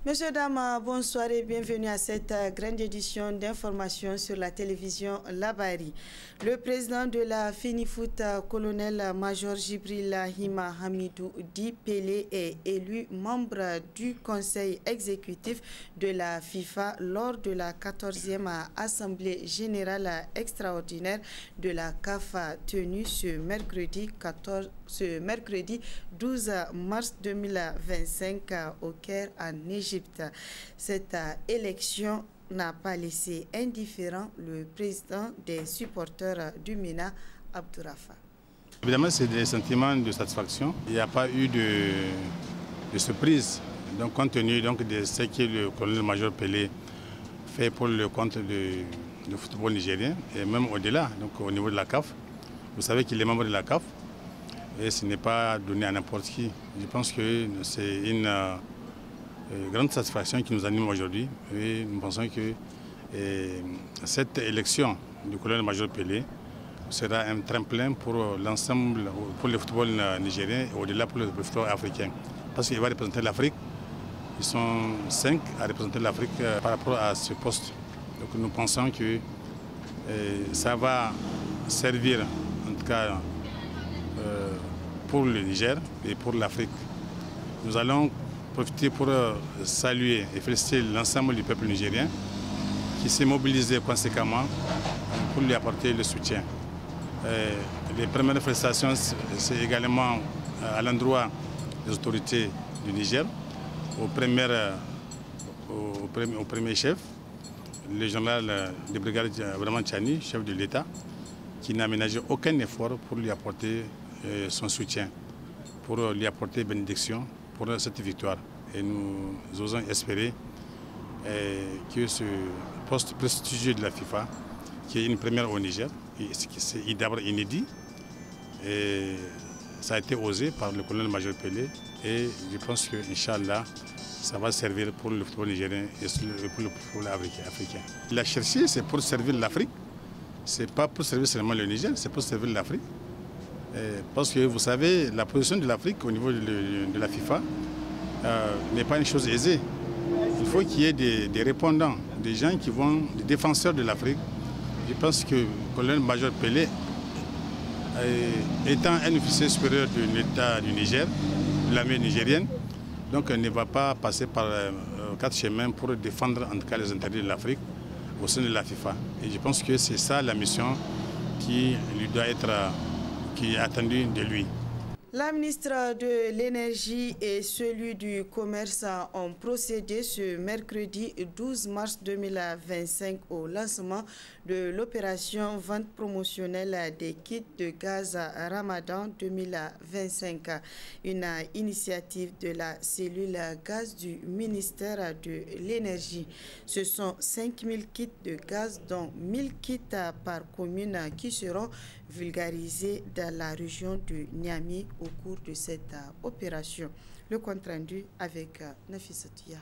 Messieurs, dames, bonsoir et bienvenue à cette grande édition d'information sur la télévision Labari. Le président de la FENIFOOT, colonel-major Djibril Hima Hamidou Di Pelé, est élu membre du conseil exécutif de la FIFA lors de la 14e assemblée générale extraordinaire de la CAF tenue ce mercredi 12 mars 2025 au Caire en Égypte. Cette élection n'a pas laissé indifférent le président des supporters du MENA, Abdourafa. Évidemment, c'est des sentiments de satisfaction. Il n'y a pas eu de surprise. Donc, compte tenu de ce que le colonel-major Pelé fait pour le compte du football nigérien, et même au-delà, donc au niveau de la CAF, vous savez qu'il est membre de la CAF, et ce n'est pas donné à n'importe qui. Je pense que c'est une grande satisfaction qui nous anime aujourd'hui. Et nous pensons que cette élection du colonel-major Pelé sera un tremplin pour l'ensemble, pour le football nigérien et au-delà pour le football africain. Parce qu'il va représenter l'Afrique. Ils sont 5 à représenter l'Afrique par rapport à ce poste. Donc nous pensons que ça va servir, en tout cas, pour le Niger et pour l'Afrique. Nous allons profiter pour saluer et féliciter l'ensemble du peuple nigérien qui s'est mobilisé conséquemment pour lui apporter le soutien. Les premières félicitations, c'est également à l'endroit des autorités du Niger, au premier chef, le général de brigade Abdraman Tchani, chef de l'État, qui n'a ménagé aucun effort pour lui apporter son soutien, pour lui apporter bénédiction pour cette victoire. Et nous osons espérer que ce poste prestigieux de la FIFA, qui est une première au Niger, c'est d'abord inédit, et ça a été osé par le colonel-major Pelé, et je pense que, Inch'Allah, ça va servir pour le football nigérien et pour le football africain. Il a cherché, c'est pour servir l'Afrique, c'est pas pour servir seulement le Niger, c'est pour servir l'Afrique. Parce que vous savez, la position de l'Afrique au niveau de la FIFA n'est pas une chose aisée. Il faut qu'il y ait des répondants, des gens qui vont, des défenseurs de l'Afrique. Je pense que le colonel-major Pelé, étant un officier supérieur de l'État du Niger, de l'armée nigérienne, donc ne va pas passer par 4 chemins pour défendre en tout cas les intérêts de l'Afrique au sein de la FIFA. Et je pense que c'est ça la mission qui lui doit être qui est attendu de lui. La ministre de l'Énergie et celui du Commerce ont procédé ce mercredi 12 mars 2025 au lancement de l'opération vente promotionnelle des kits de gaz Ramadan 2025, une initiative de la cellule gaz du ministère de l'Énergie. Ce sont 5000 kits de gaz, dont 1000 kits par commune qui seront vulgarisés dans la région de Niamey au cours de cette opération. Le compte rendu avec Nafissatou Yahya.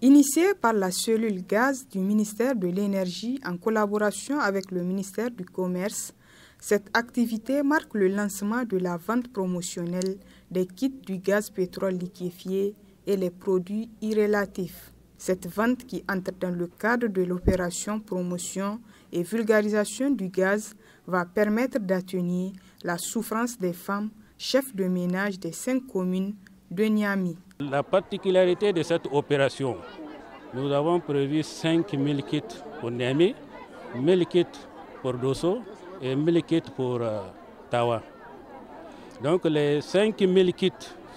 Initiée par la cellule gaz du ministère de l'Énergie en collaboration avec le ministère du Commerce, cette activité marque le lancement de la vente promotionnelle des kits du gaz pétrole liquéfié et les produits irrélatifs. Cette vente, qui entre dans le cadre de l'opération promotion et vulgarisation du gaz, va permettre d'atténuer la souffrance des femmes chefs de ménage des 5 communes de Niamey. La particularité de cette opération, nous avons prévu 5000 kits pour Niamey, 1000 kits pour Dosso et 1000 kits pour Tawa. Donc les 5000 kits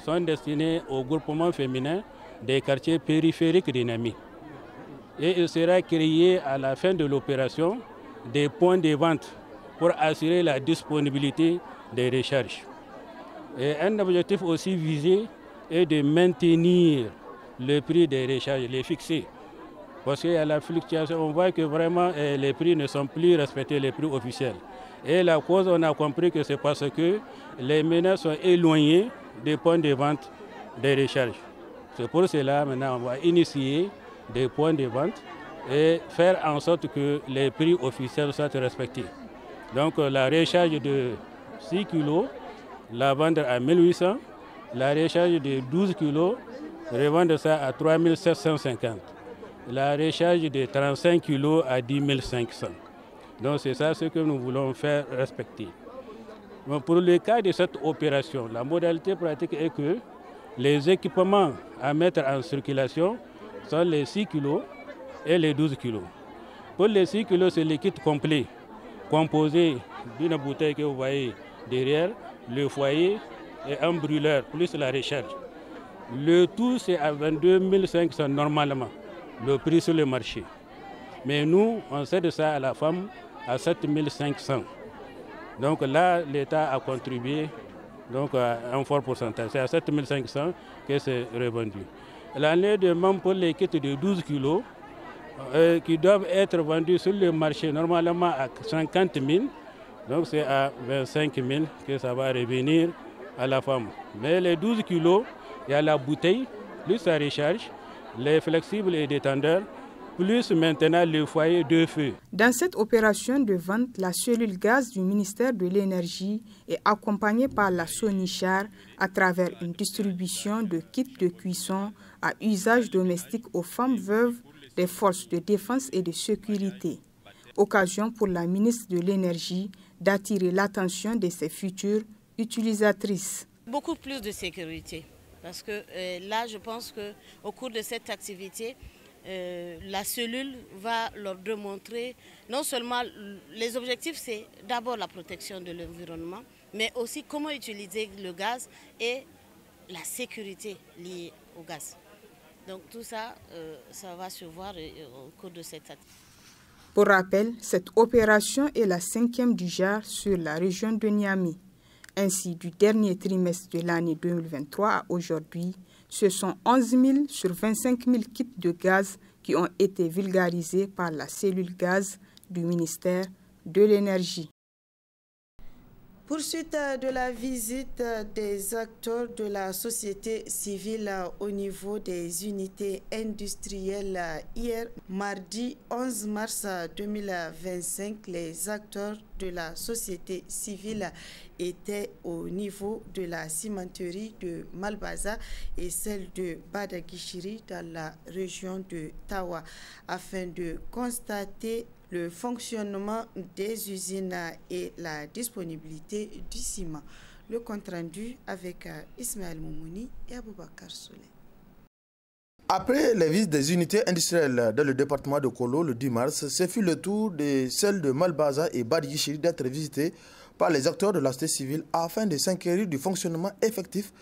sont destinés au groupement féminin des quartiers périphériques de Niamey. Et il sera créé à la fin de l'opération des points de vente pour assurer la disponibilité des recharges. Et un objectif aussi visé est de maintenir le prix des recharges, les fixer. Parce qu'il y a la fluctuation, on voit que vraiment les prix ne sont plus respectés, les prix officiels. Et la cause, on a compris que c'est parce que les ménages sont éloignés des points de vente des recharges. C'est pour cela maintenant on va initier des points de vente et faire en sorte que les prix officiels soient respectés. Donc la recharge de 6 kg, la vendre à 1800, la recharge de 12 kg, revendre ça à 3 750. La recharge de 35 kg à 10 500. Donc c'est ça ce que nous voulons faire respecter. Donc pour le cas de cette opération, la modalité pratique est que les équipements à mettre en circulation sont les 6 kg et les 12 kg. Pour les 6 kg, c'est le kit complet, composé d'une bouteille que vous voyez derrière, le foyer et un brûleur, plus la recharge. Le tout, c'est à 22 500 normalement, le prix sur le marché. Mais nous, on cède ça à la femme à 7 500. Donc là, l'État a contribué donc, à un fort pourcentage. C'est à 7 500 que c'est revendu. L'année de même pour les kits de 12 kg qui doivent être vendus sur le marché normalement à 50 000. Donc c'est à 25 000 que ça va revenir à la femme. Mais les 12 kg, il y a la bouteille, plus sa recharge, les flexibles et détendeurs, plus maintenant le foyer de feu. Dans cette opération de vente, la cellule gaz du ministère de l'Énergie est accompagnée par la Sonichar à travers une distribution de kits de cuisson à usage domestique aux femmes veuves des forces de défense et de sécurité. Occasion pour la ministre de l'Énergie d'attirer l'attention de ses futures utilisatrices. Beaucoup plus de sécurité, parce que là, je pense qu'au cours de cette activité, la cellule va leur démontrer non seulement les objectifs, c'est d'abord la protection de l'environnement, mais aussi comment utiliser le gaz et la sécurité liée au gaz. Donc tout ça, ça va se voir au cours de cette activité. Pour rappel, cette opération est la 5e du genre sur la région de Niamey. Ainsi, du dernier trimestre de l'année 2023 à aujourd'hui, ce sont 11 000 sur 25 000 kits de gaz qui ont été vulgarisés par la cellule gaz du ministère de l'Énergie. Poursuite de la visite des acteurs de la société civile au niveau des unités industrielles hier, mardi 11 mars 2025, les acteurs de la société civile étaient au niveau de la cimenterie de Malbaza et celle de Badaguichiri dans la région de Tawa afin de constater le fonctionnement des usines et la disponibilité du ciment. Le compte-rendu avec Ismaël Moumouni et Aboubakar Souley. Après les visites des unités industrielles dans le département de Kolo le 10 mars, ce fut le tour de celles de Malbaza et Badaguichiri d'être visitées par les acteurs de la société civile afin de s'inquiéter du fonctionnement effectif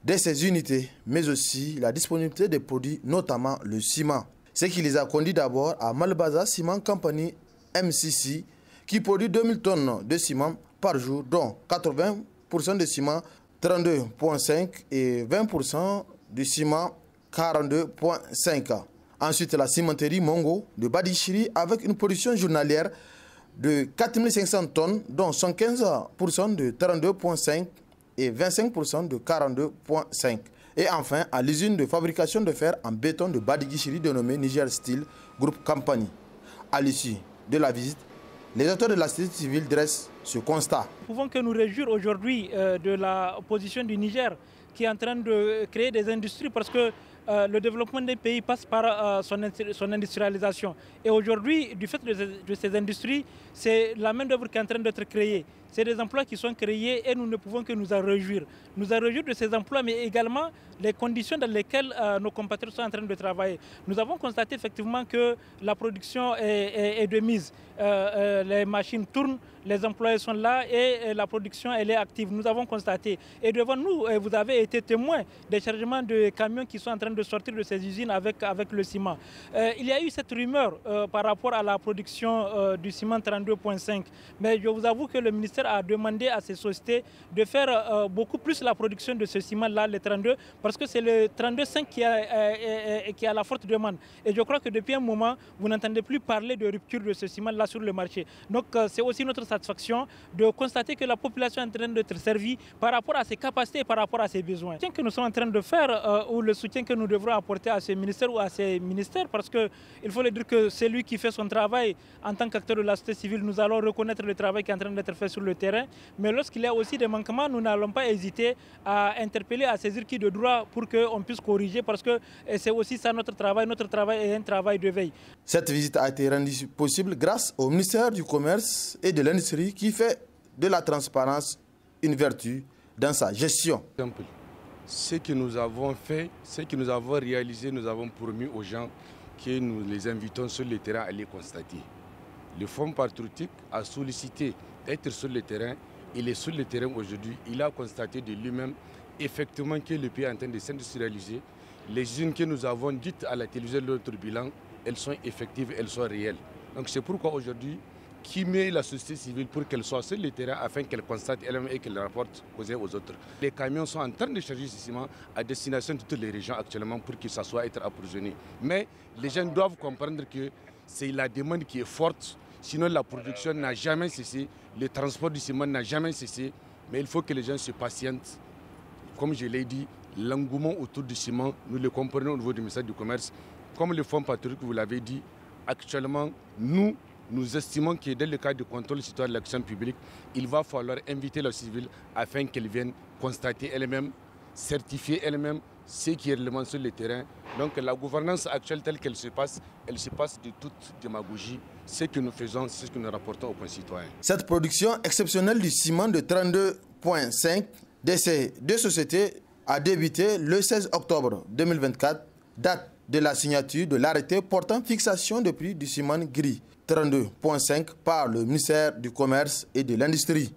de ces unités, mais aussi la disponibilité des produits, notamment le ciment. Ce qui les a conduits d'abord à Malbaza Ciment Company MCC, qui produit 2000 tonnes de ciment par jour, dont 80% de ciment 32,5 et 20% de ciment 42,5. Ensuite, la cimenterie Mongo de Badaguichiri avec une production journalière de 4500 tonnes, dont 115% de 32,5 et 25% de 42,5. Et enfin, à l'usine de fabrication de fer en béton de Badaguichiri dénommée Niger Steel Group Company. À l'issue de la visite, les auteurs de la société civile dressent ce constat. Nous pouvons que nous réjouir aujourd'hui de la position du Niger qui est en train de créer des industries parce que le développement des pays passe par son industrialisation. Et aujourd'hui, du fait de ces industries, c'est la main-d'œuvre qui est en train d'être créée. C'est des emplois qui sont créés et nous ne pouvons que nous en réjouir. Nous en réjouir de ces emplois, mais également les conditions dans lesquelles nos compatriotes sont en train de travailler. Nous avons constaté effectivement que la production est de mise. Les machines tournent, les employés sont là et la production elle est active. Nous avons constaté. Et devant nous, vous avez été témoin des chargements de camions qui sont en train de sortir de ces usines avec le ciment. Il y a eu cette rumeur par rapport à la production du ciment 32,5. Mais je vous avoue que le ministère a demandé à ces sociétés de faire beaucoup plus la production de ce ciment-là, le 32, parce que c'est le 32,5 qui a la forte demande. Et je crois que depuis un moment, vous n'entendez plus parler de rupture de ce ciment-là sur le marché. Donc c'est aussi notre satisfaction de constater que la population est en train d'être servie par rapport à ses capacités et par rapport à ses besoins. Le soutien que nous sommes en train de faire ou le soutien que nous devrons apporter à ces ministères ou à ces ministères, parce qu'il faut le dire que c'est lui qui fait son travail en tant qu'acteur de la société civile, nous allons reconnaître le travail qui est en train d'être fait sur le terrain, mais lorsqu'il y a aussi des manquements, nous n'allons pas hésiter à interpeller, à saisir qui de droit pour qu'on puisse corriger, parce que c'est aussi ça notre travail est un travail de veille. Cette visite a été rendue possible grâce au ministère du Commerce et de l'Industrie qui fait de la transparence une vertu dans sa gestion. Ce que nous avons fait, ce que nous avons réalisé, nous avons promis aux gens que nous les invitons sur le terrain à les constater. Le Fonds patriotique a sollicité d'être sur le terrain. Il est sur le terrain aujourd'hui. Il a constaté de lui-même effectivement que le pays est en train de s'industrialiser. Les usines que nous avons dites à la télévision de notre bilan, elles sont effectives, elles sont réelles. Donc c'est pourquoi aujourd'hui, qui met la société civile pour qu'elle soit sur le terrain afin qu'elle constate elle-même et qu'elle rapporte aux uns aux autres. Les camions sont en train de charger ce ciment à destination de toutes les régions actuellement pour que ça soit être approvisionné. Mais les gens doivent comprendre que c'est la demande qui est forte, sinon la production n'a jamais cessé, le transport du ciment n'a jamais cessé, mais il faut que les gens se patientent. Comme je l'ai dit, l'engouement autour du ciment, nous le comprenons au niveau du ministère du Commerce. Comme le Fonds patriotique, vous l'avez dit, actuellement, nous estimons que dans le cadre du contrôle citoyen de l'action publique, il va falloir inviter la civile afin qu'elle vienne constater elle-même, certifier elle-même ce qui est réellement sur le terrain. Donc la gouvernance actuelle telle qu'elle se passe, elle se passe de toute démagogie. Ce que nous faisons, c'est ce que nous rapportons aux concitoyens. Cette production exceptionnelle du ciment de 32,5 de ces deux sociétés a débuté le 16 octobre 2024, date de la signature de l'arrêté portant fixation de prix du ciment gris 32,5 par le ministère du Commerce et de l'Industrie.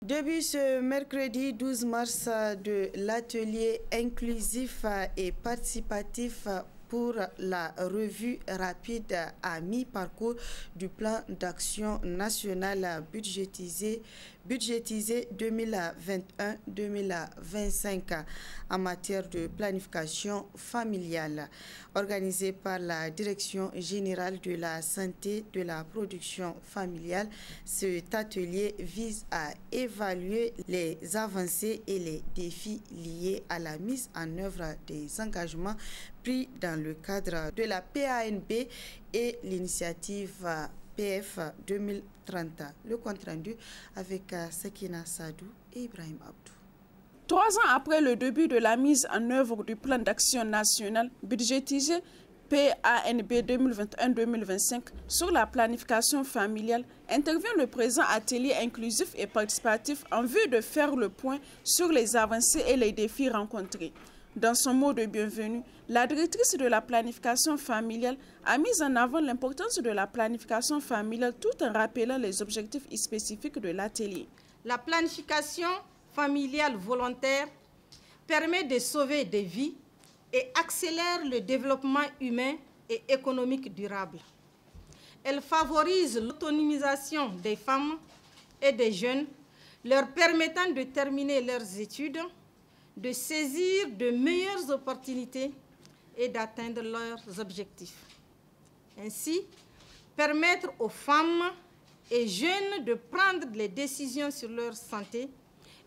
Début ce mercredi 12 mars de l'atelier inclusif et participatif pour la revue rapide à mi-parcours du plan d'action national budgétisé 2021-2025 en matière de planification familiale. Organisé par la Direction générale de la santé de la production familiale, cet atelier vise à évaluer les avancées et les défis liés à la mise en œuvre des engagements pris dans le cadre de la PANB et l'initiative PF 2030. Le compte-rendu avec Sakina Sadou et Ibrahim Abdou. 3 ans après le début de la mise en œuvre du plan d'action national budgétisé PANB 2021-2025 sur la planification familiale, intervient le présent atelier inclusif et participatif en vue de faire le point sur les avancées et les défis rencontrés. Dans son mot de bienvenue, la directrice de la planification familiale a mis en avant l'importance de la planification familiale tout en rappelant les objectifs spécifiques de l'atelier. La planification familiale volontaire permet de sauver des vies et accélère le développement humain et économique durable. Elle favorise l'autonomisation des femmes et des jeunes, leur permettant de terminer leurs études, de saisir de meilleures opportunités et d'atteindre leurs objectifs. Ainsi, permettre aux femmes et jeunes de prendre les décisions sur leur santé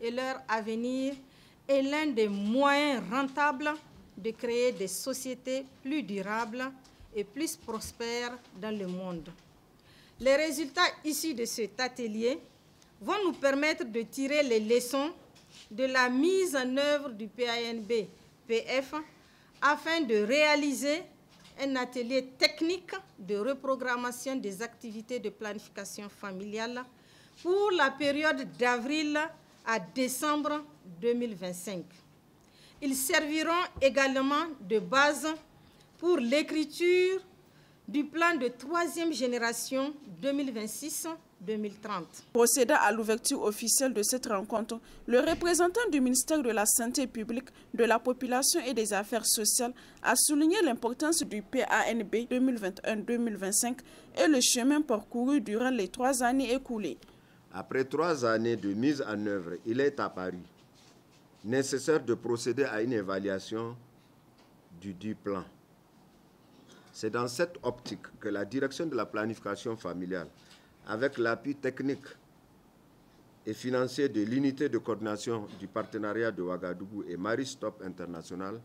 et leur avenir est l'un des moyens rentables de créer des sociétés plus durables et plus prospères dans le monde. Les résultats issus de cet atelier vont nous permettre de tirer les leçons de la mise en œuvre du PANB-PF afin de réaliser un atelier technique de reprogrammation des activités de planification familiale pour la période d'avril à décembre 2025. Ils serviront également de base pour l'écriture du plan de 3e génération 2026-2030. Procédant à l'ouverture officielle de cette rencontre, le représentant du ministère de la Santé publique, de la Population et des Affaires sociales a souligné l'importance du PANB 2021-2025 et le chemin parcouru durant les 3 années écoulées. Après 3 années de mise en œuvre, il est apparu nécessaire de procéder à une évaluation du plan. C'est dans cette optique que la Direction de la planification familiale avec l'appui technique et financier de l'unité de coordination du partenariat de Ouagadougou et Maristop International,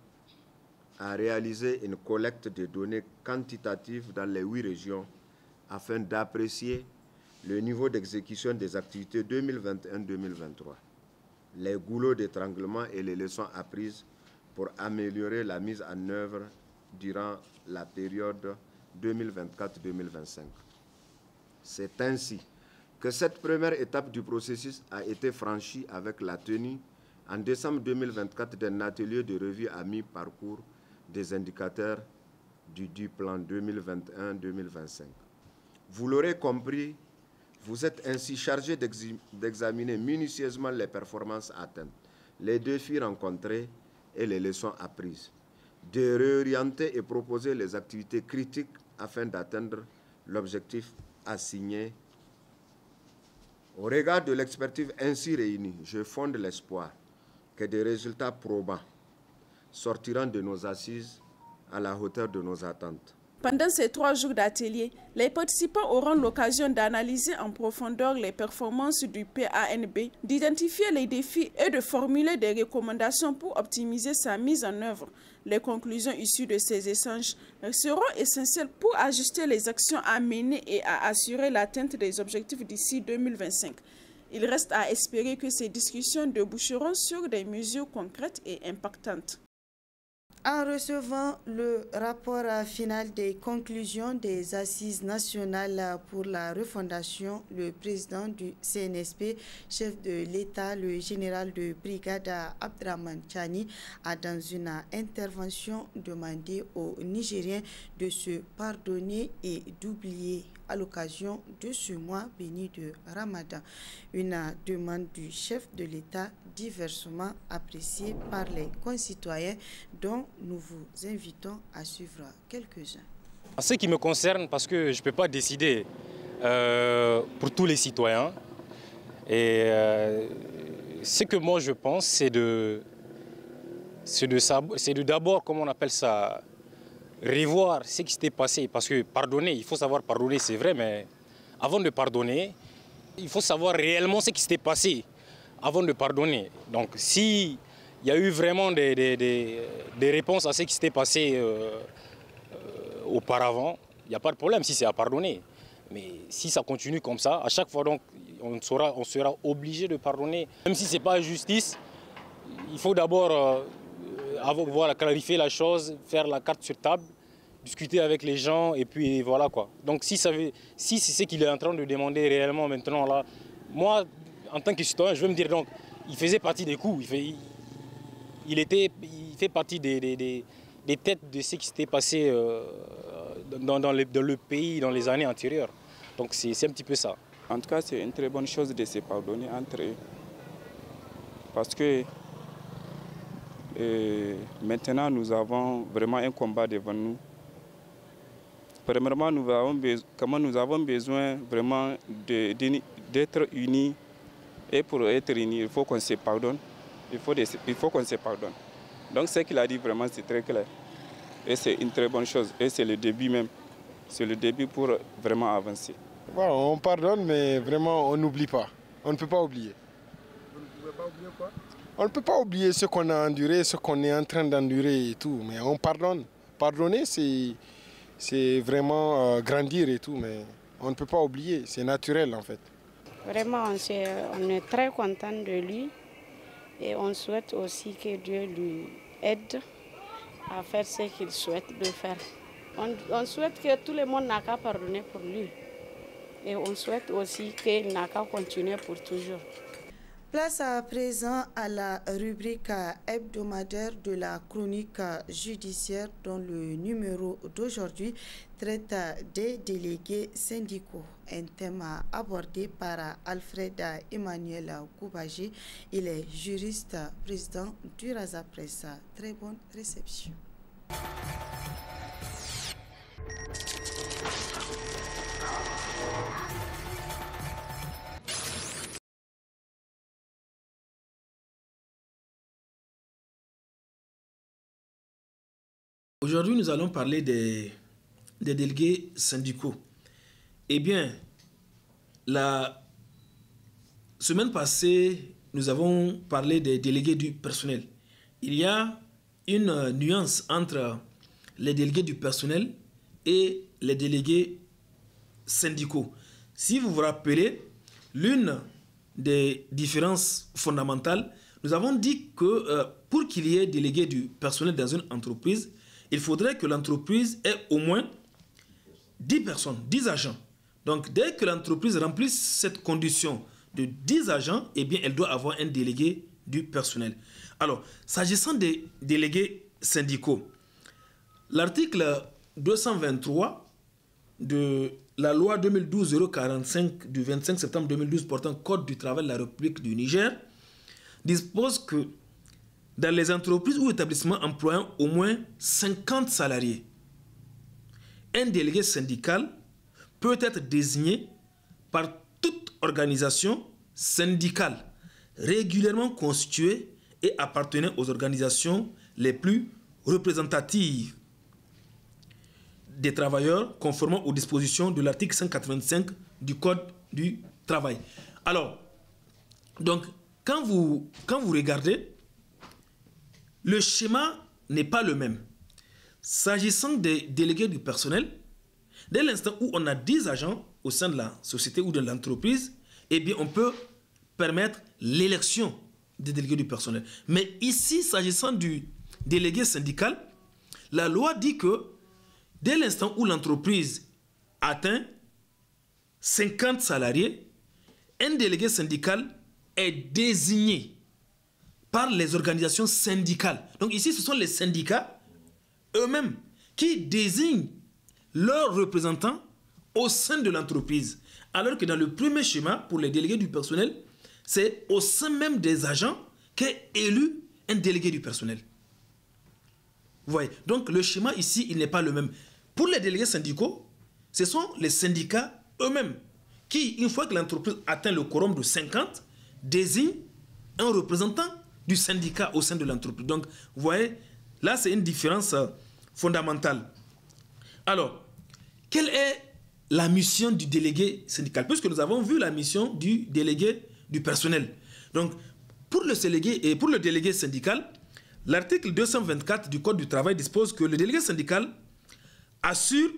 a réalisé une collecte de données quantitatives dans les 8 régions afin d'apprécier le niveau d'exécution des activités 2021-2023, les goulots d'étranglement et les leçons apprises pour améliorer la mise en œuvre durant la période 2024-2025. C'est ainsi que cette première étape du processus a été franchie avec la tenue en décembre 2024 d'un atelier de revue à mi-parcours des indicateurs du plan 2021-2025. Vous l'aurez compris, vous êtes ainsi chargé d'examiner minutieusement les performances atteintes, les défis rencontrés et les leçons apprises, de réorienter et proposer les activités critiques afin d'atteindre l'objectif assigné. Au regard de l'expertise ainsi réunie, je fonde l'espoir que des résultats probants sortiront de nos assises à la hauteur de nos attentes. Pendant ces 3 jours d'atelier, les participants auront l'occasion d'analyser en profondeur les performances du PANB, d'identifier les défis et de formuler des recommandations pour optimiser sa mise en œuvre. Les conclusions issues de ces échanges seront essentielles pour ajuster les actions à mener et à assurer l'atteinte des objectifs d'ici 2025. Il reste à espérer que ces discussions déboucheront sur des mesures concrètes et impactantes. En recevant le rapport final des conclusions des Assises nationales pour la refondation, le président du CNSP, chef de l'État, le général de brigade Abdraman Chani, a dans une intervention demandé aux Nigériens de se pardonner et d'oublier à l'occasion de ce mois béni de Ramadan. Une demande du chef de l'État diversement appréciée par les concitoyens dont nous vous invitons à suivre quelques-uns. En ce qui me concerne, parce que je ne peux pas décider pour tous les citoyens, et ce que moi je pense, c'est de d'abord, comment on appelle ça, revoir ce qui s'était passé. Parce que pardonner, il faut savoir pardonner, c'est vrai, mais avant de pardonner, il faut savoir réellement ce qui s'était passé avant de pardonner. Donc s'il y a eu vraiment des réponses à ce qui s'était passé auparavant, il n'y a pas de problème si c'est à pardonner. Mais si ça continue comme ça, à chaque fois donc, on sera obligé de pardonner. Même si ce n'est pas justice, il faut d'abord clarifier la chose, faire la carte sur table, discuter avec les gens et puis voilà quoi. Donc si c'est ce qu'il est en train de demander réellement maintenant là, moi en tant que citoyen, je veux me dire donc, il faisait partie des coups, il fait partie des têtes de ce qui s'était passé dans le pays dans les années antérieures. Donc c'est un petit peu ça. En tout cas, c'est une très bonne chose de se pardonner entre eux. Parce que maintenant, nous avons vraiment un combat devant nous. Premièrement, nous avons besoin vraiment d'être unis. Et pour être unis, il faut qu'on se pardonne. Il faut qu'on se pardonne. Donc ce qu'il a dit vraiment, c'est très clair. Et c'est une très bonne chose. Et c'est le début même. C'est le début pour vraiment avancer. Voilà, on pardonne, mais vraiment, on n'oublie pas. On ne peut pas oublier. Vous ne pouvez pas oublier quoi? On ne peut pas oublier ce qu'on a enduré, ce qu'on est en train d'endurer et tout. Mais on pardonne. Pardonner, c'est vraiment grandir et tout. Mais on ne peut pas oublier. C'est naturel en fait. Vraiment, on est très content de lui. Et on souhaite aussi que Dieu lui aide à faire ce qu'il souhaite de faire. On souhaite que tout le monde n'a qu'à pardonner pour lui. Et on souhaite aussi qu'il n'a qu'à continuer pour toujours. Place à présent à la rubrique hebdomadaire de la chronique judiciaire dont le numéro d'aujourd'hui traite des délégués syndicaux. Un thème abordé par Alfred Emmanuel Koubaji. Il est juriste, président du Raza Presse. Très bonne réception. Aujourd'hui, nous allons parler des délégués syndicaux. Eh bien, la semaine passée, nous avons parlé des délégués du personnel. Il y a une nuance entre les délégués du personnel et les délégués syndicaux. Si vous vous rappelez, l'une des différences fondamentales, nous avons dit que pour qu'il y ait délégué du personnel dans une entreprise, il faudrait que l'entreprise ait au moins 10 personnes, 10 agents. Donc, dès que l'entreprise remplisse cette condition de 10 agents, eh bien, elle doit avoir un délégué du personnel. Alors, s'agissant des délégués syndicaux, l'article 223 de la loi 2012-045 du 25 septembre 2012 portant Code du travail de la République du Niger dispose que dans les entreprises ou établissements employant au moins 50 salariés, un délégué syndical peut être désigné par toute organisation syndicale régulièrement constituée et appartenant aux organisations les plus représentatives des travailleurs conformément aux dispositions de l'article 185 du Code du travail. Alors, donc, quand vous regardez, le schéma n'est pas le même. S'agissant des délégués du personnel, dès l'instant où on a 10 agents au sein de la société ou de l'entreprise, eh bien, on peut permettre l'élection des délégués du personnel. Mais ici, s'agissant du délégué syndical, la loi dit que dès l'instant où l'entreprise atteint 50 salariés, un délégué syndical est désigné par les organisations syndicales. Donc ici, ce sont les syndicats eux-mêmes qui désignent leurs représentants au sein de l'entreprise. Alors que dans le premier schéma, pour les délégués du personnel, c'est au sein même des agents qu'est élu un délégué du personnel. Vous voyez, donc le schéma ici, il n'est pas le même. Pour les délégués syndicaux, ce sont les syndicats eux-mêmes qui, une fois que l'entreprise atteint le quorum de 50, désignent un représentant du syndicat au sein de l'entreprise. Donc, vous voyez, là, c'est une différence fondamentale. Alors, quelle est la mission du délégué syndical? Puisque nous avons vu la mission du délégué du personnel. Donc, pour le délégué syndical, l'article 224 du Code du travail dispose que le délégué syndical assure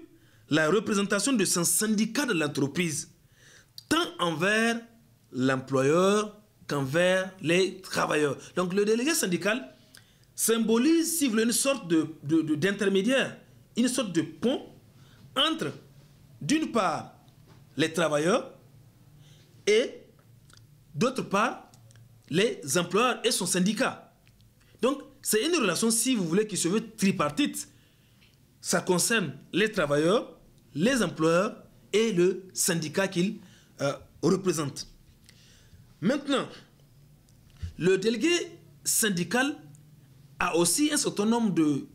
la représentation de son syndicat de l'entreprise, tant envers l'employeur qu'envers les travailleurs. Donc le délégué syndical symbolise, si vous voulez, une sorte d'intermédiaire, une sorte de pont entre, d'une part, les travailleurs et, d'autre part, les employeurs et son syndicat. Donc c'est une relation, si vous voulez, qui se veut tripartite. Ça concerne les travailleurs, les employeurs et le syndicat qu'ils représentent. Maintenant, le délégué syndical a aussi un certain nombre de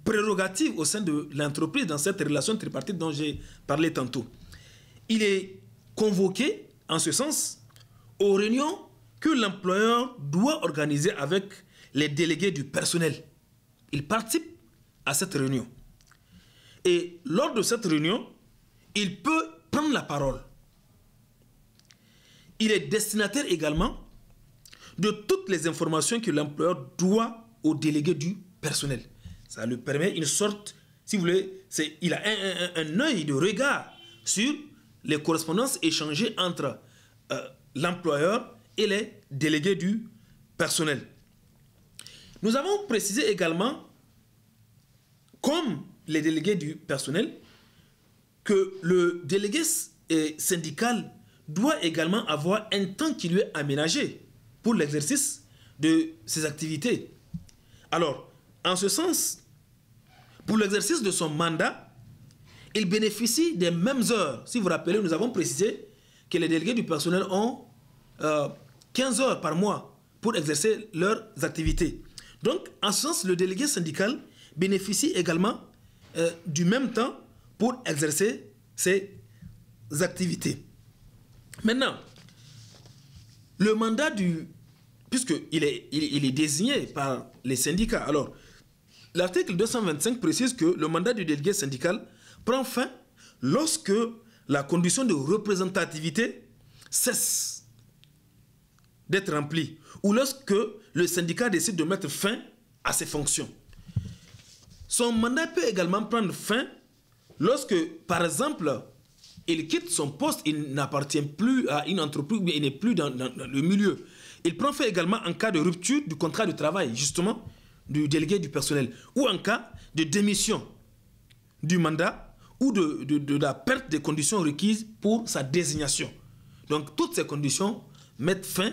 prérogatives au sein de l'entreprise dans cette relation tripartite dont j'ai parlé tantôt. Il est convoqué, en ce sens, aux réunions que l'employeur doit organiser avec les délégués du personnel. Il participe à cette réunion. Et lors de cette réunion, il peut prendre la parole. Il est destinataire également de toutes les informations que l'employeur doit aux délégués du personnel. Ça lui permet une sorte, si vous voulez, il a un œil de regard sur les correspondances échangées entre l'employeur et les délégués du personnel. Nous avons précisé également, comme les délégués du personnel, que le délégué syndical doit également avoir un temps qui lui est aménagé pour l'exercice de ses activités. Alors, en ce sens, pour l'exercice de son mandat, il bénéficie des mêmes heures. Si vous vous rappelez, nous avons précisé que les délégués du personnel ont 15 heures par mois pour exercer leurs activités. Donc, en ce sens, le délégué syndical bénéficie également du même temps pour exercer ses activités. Maintenant, le mandat puisqu'il est désigné par les syndicats, alors l'article 225 précise que le mandat du délégué syndical prend fin lorsque la condition de représentativité cesse d'être remplie ou lorsque le syndicat décide de mettre fin à ses fonctions. Son mandat peut également prendre fin lorsque, par exemple, il quitte son poste, il n'appartient plus à une entreprise, il n'est plus dans le milieu. Il prend fin également en cas de rupture du contrat de travail, justement, du délégué du personnel, ou en cas de démission du mandat ou de la perte des conditions requises pour sa désignation. Donc, toutes ces conditions mettent fin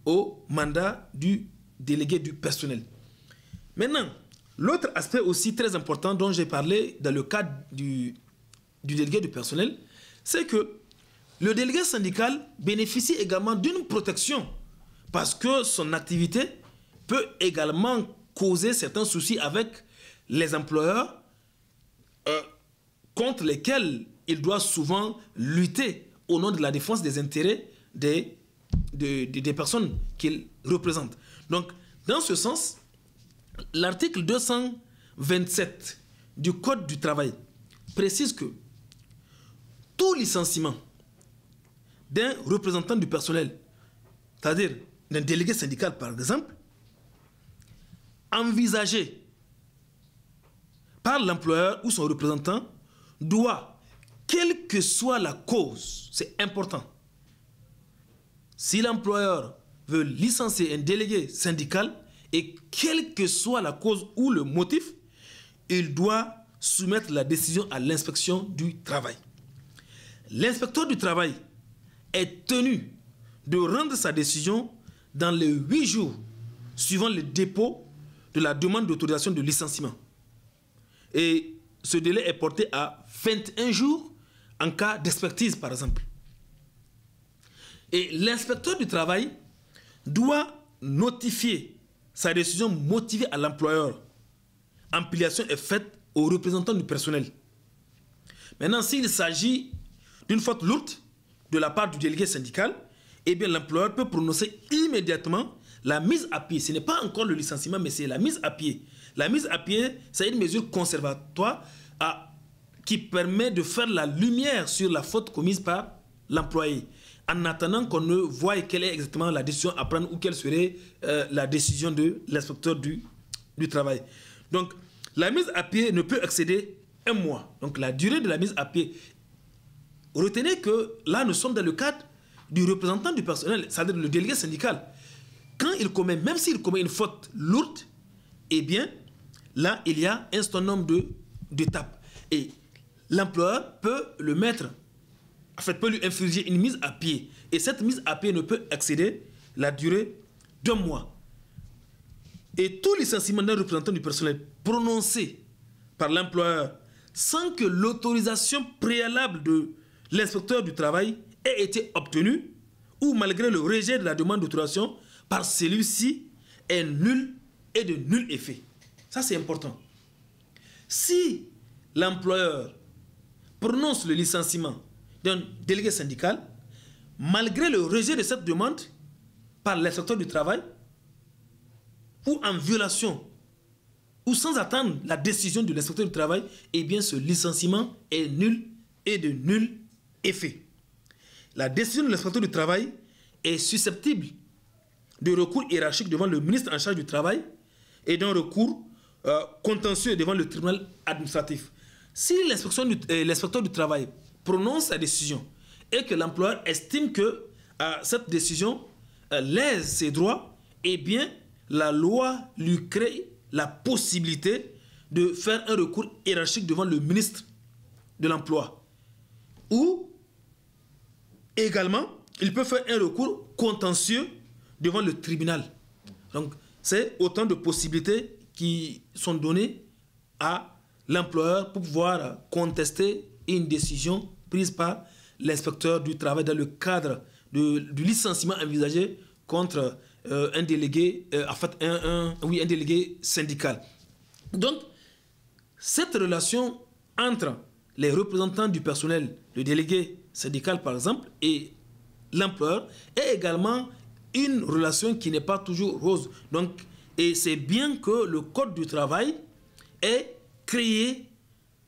au mandat du délégué du personnel. Maintenant, l'autre aspect aussi très important dont j'ai parlé dans le cadre du délégué du personnel, c'est que le délégué syndical bénéficie également d'une protection parce que son activité peut également causer certains soucis avec les employeurs contre lesquels il doit souvent lutter au nom de la défense des intérêts des personnes qu'il représente. Donc, dans ce sens, l'article 227 du Code du travail précise que tout licenciement d'un représentant du personnel, c'est-à-dire d'un délégué syndical par exemple, envisagé par l'employeur ou son représentant, doit, quelle que soit la cause, c'est important, si l'employeur veut licencier un délégué syndical, et quelle que soit la cause ou le motif, il doit soumettre la décision à l'inspection du travail. L'inspecteur du travail est tenu de rendre sa décision dans les 8 jours suivant le dépôt de la demande d'autorisation de licenciement. Et ce délai est porté à 21 jours en cas d'expertise, par exemple. Et l'inspecteur du travail doit notifier sa décision motivée à l'employeur. Ampliation est faite aux représentants du personnel. Maintenant, s'il s'agit d'une faute lourde de la part du délégué syndical, eh bien l'employeur peut prononcer immédiatement la mise à pied. Ce n'est pas encore le licenciement, mais c'est la mise à pied. La mise à pied, c'est une mesure conservatoire qui permet de faire la lumière sur la faute commise par l'employé, en attendant qu'on ne voie quelle est exactement la décision à prendre ou quelle serait la décision de l'inspecteur du travail. Donc, la mise à pied ne peut excéder 1 mois. Donc, la durée de la mise à pied. Retenez que là, nous sommes dans le cadre du représentant du personnel, c'est-à-dire le délégué syndical. Quand il commet, même s'il commet une faute lourde, eh bien, là, il y a un certain nombre d'étapes. Et l'employeur peut le mettre, en fait, peut lui infliger une mise à pied. Et cette mise à pied ne peut excéder la durée d'1 mois. Et tout licenciement d'un représentant du personnel prononcé par l'employeur sans que l'autorisation préalable de l'inspecteur du travail ait été obtenue ou malgré le rejet de la demande d'autorisation par celui-ci est nul et de nul effet. Ça, c'est important. Si l'employeur prononce le licenciement d'un délégué syndical, malgré le rejet de cette demande par l'inspecteur du travail, ou en violation, ou sans attendre la décision de l'inspecteur du travail, eh bien ce licenciement est nul et de nul effet. La décision de l'inspecteur du travail est susceptible de recours hiérarchique devant le ministre en charge du travail et d'un recours contentieux devant le tribunal administratif. Si l'inspecteur du travail prononce sa décision et que l'employeur estime que cette décision lèse ses droits, eh bien, la loi lui crée la possibilité de faire un recours hiérarchique devant le ministre de l'Emploi. Ou, également, il peut faire un recours contentieux devant le tribunal. Donc, c'est autant de possibilités qui sont données à l'employeur pour pouvoir contester une décision prise par l'inspecteur du travail dans le cadre du licenciement envisagé contre un délégué, un délégué syndical. Donc, cette relation entre les représentants du personnel, le délégué syndical par exemple, et l'employeur est également une relation qui n'est pas toujours rose. Donc, et c'est bien que le Code du travail ait créé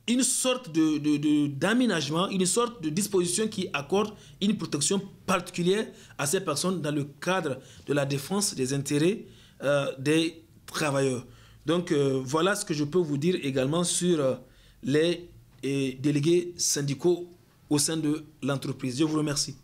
une sorte d'aménagement, une sorte de disposition qui accorde une protection particulière à ces personnes dans le cadre de la défense des intérêts des travailleurs. Donc voilà ce que je peux vous dire également sur les délégués syndicaux au sein de l'entreprise. Je vous remercie.